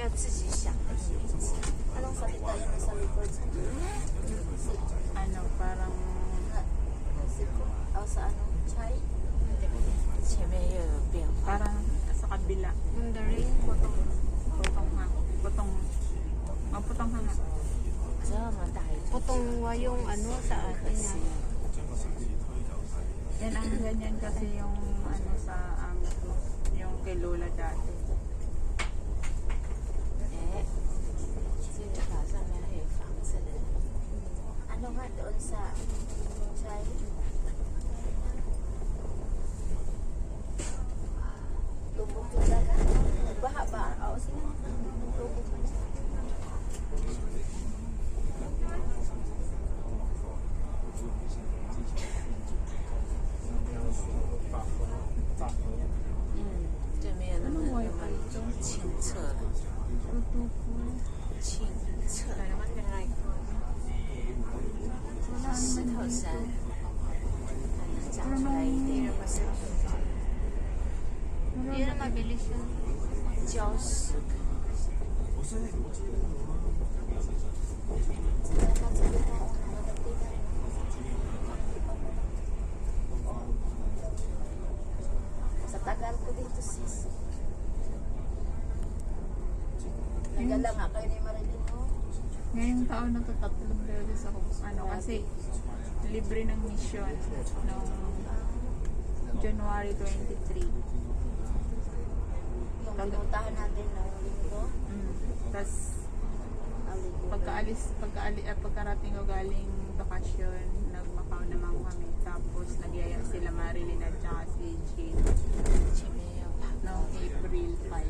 要自己想的名字。 Anong salita yung nasa likod? Ano, parang O sa ano? Chai? 前面又有变化。 parang sa kabila. Mandarin? Putong hanga. Putong hanga. 这么大一个 Putongwa yung ano sa atin na. Yan ang ganyan kasi yung ano sa ko, yung kay Lola dati. 哎，这个岛上面还有房子的。 Ano nga doon sa Chai? Lubog yung dagat. Baha ba? O sige. Lubog man siya.对面那么清澈的，清澈石头山，还能长出来一点Hindi na mabilis yun. 礁石。 Sa tagal ko dito sis. Nagala nga kayo ni Marilyn mo. Ngayong taon na to, 3 beses ako. Ano, kasi libre ng mission noong January 23. Yung pinuntahan natin ng linggo. Tapos Ang linggo. pagkarating ko galing bakasyon, nag-Macau naman kami. Tapos nagyaya sila Marilyn at saka si Jean 前面要爬 noong April 5.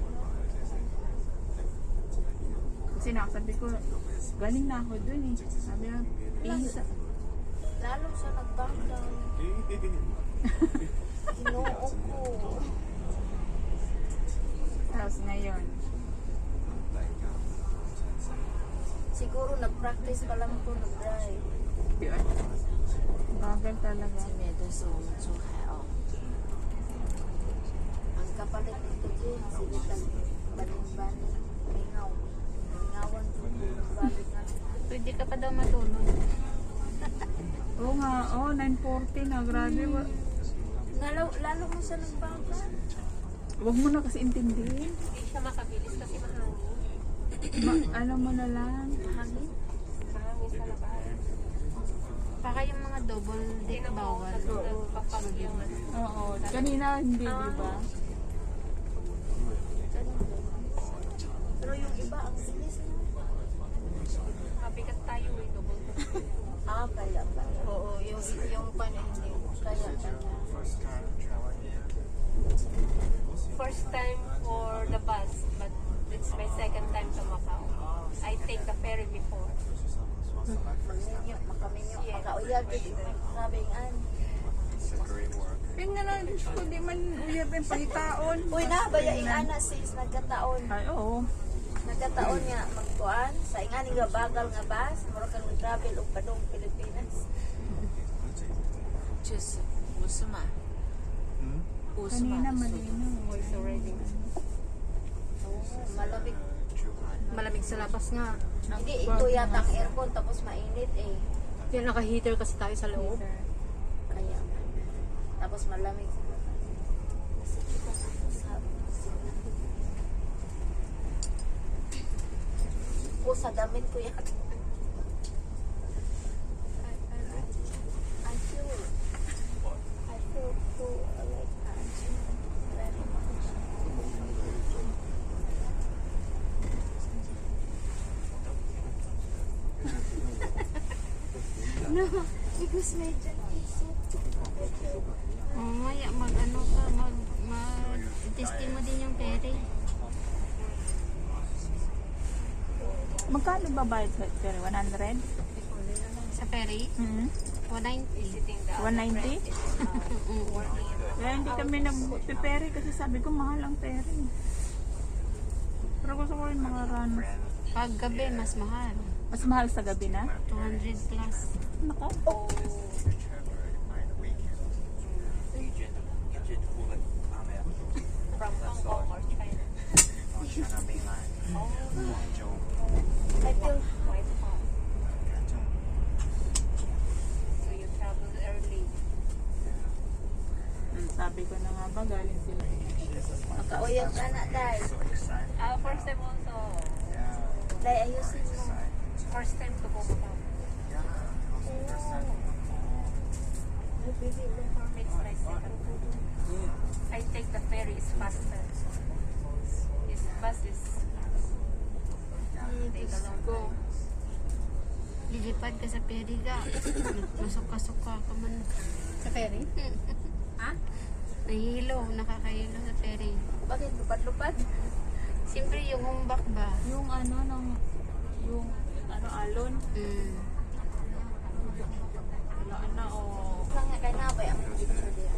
Kasi nakasabi ko, galing na ako dun eh. Sabi niya, isa. Lalo siya nagbagal. Ginoo ko. Tapos ngayon, Siguro nag-practice pa lang ito nag-drive. yun. Bagal talaga. 这面都是我们珠海哦。 Ang kapalit nito din, silitan, baling-baling, mingaw. Mingawan dito, balik na. Pwede ka pa daw matulog. Oo nga, 9:40 na. Grabe. Lalo mo siya nagbagal. Huwag mo na kasi intindihin. Hindi siya makabilis kasi mahangin. Ano mo na lang. Mahangin? Mahangin sa labas. Baka yung mga double deck bawal. Oo. Kanina hindi, di ba? Pero yung iba, ang bilis na. Mabigat tayo eh, double. Kaya pa. Oo, yung paano hindi. Kaya pala. First time for the bus, but it's my second time to Macau. I take the ferry before. Magninyo, makaminyo. Makauyag, sabingan. Tingnan na, Diyos ko, di man uyab yung pahitaon. Uy na, bayaing ana sis, nagkataon. Ay, oo. Nagkataon nga, magkuhan. Sa ingani nga bagal nga bus, mura kang travel o padong Pilipinas. 就是不是嘛？不是嘛 Kanina？malinaw. It's already. Malamig. Malamig sa labas nga. Hindi, ito yata ang aircon, tapos mainit eh. Yan, naka-heater kasi tayo sa loob. Kaya, tapos malamig sa labas. O, sa damit ko yan. I feel so like very much. No, because medyo isip. Mamaya mag-ano ka, mag-testing mo din yung ferry. Magkano ba bayad sa ferry? 100? Sa ferry, 190. 190? Kaya hindi kami nag-ferry kasi sabi ko mahal ang ferry. Pero gusto ko rin mga runs. Pag gabi, mas mahal. Mas mahal sa gabi na? 200 plus. Nako. From Hong Kong or China. I feel Quite hot. So you travel early. Sabi ko na nga ba, galing sila. makauyag ka na, Day. First time also. Day, ayusin mo. First time to go Macau. It's my second time. I take the ferry, it's faster. This bus is take a long time. Lilipad ka sa ferry ka. Masuka-suka ka man. Sa ferry? Ha? Nahihilo, nakakahilo sa ferry. Bakit lupad-lupad? Siyempre yung humbak ba? Yung alon, Mm. wala na o. Lang nga kay nabay ang picture diya.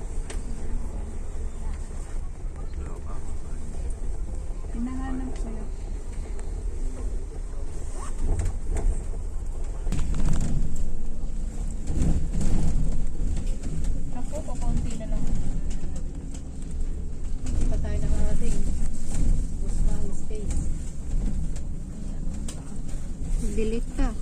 Hinahanap sa'yo. Ako, kukunti na lang. Hindi pa tayo nakarating. Gusto space. Delete ka.